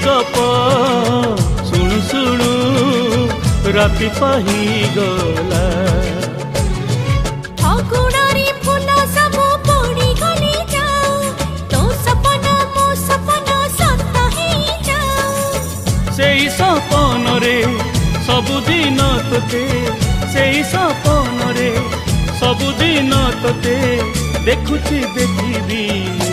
गप शुणु शुणु राति पाहीगला अगुणारी फूल सब पड़ी गली जाओ तो सपना मो सपना सत ही जाओ से सपन रे सबुदिन तोते से सपन रे सबुदिन तोते देखुची देखिबी मु।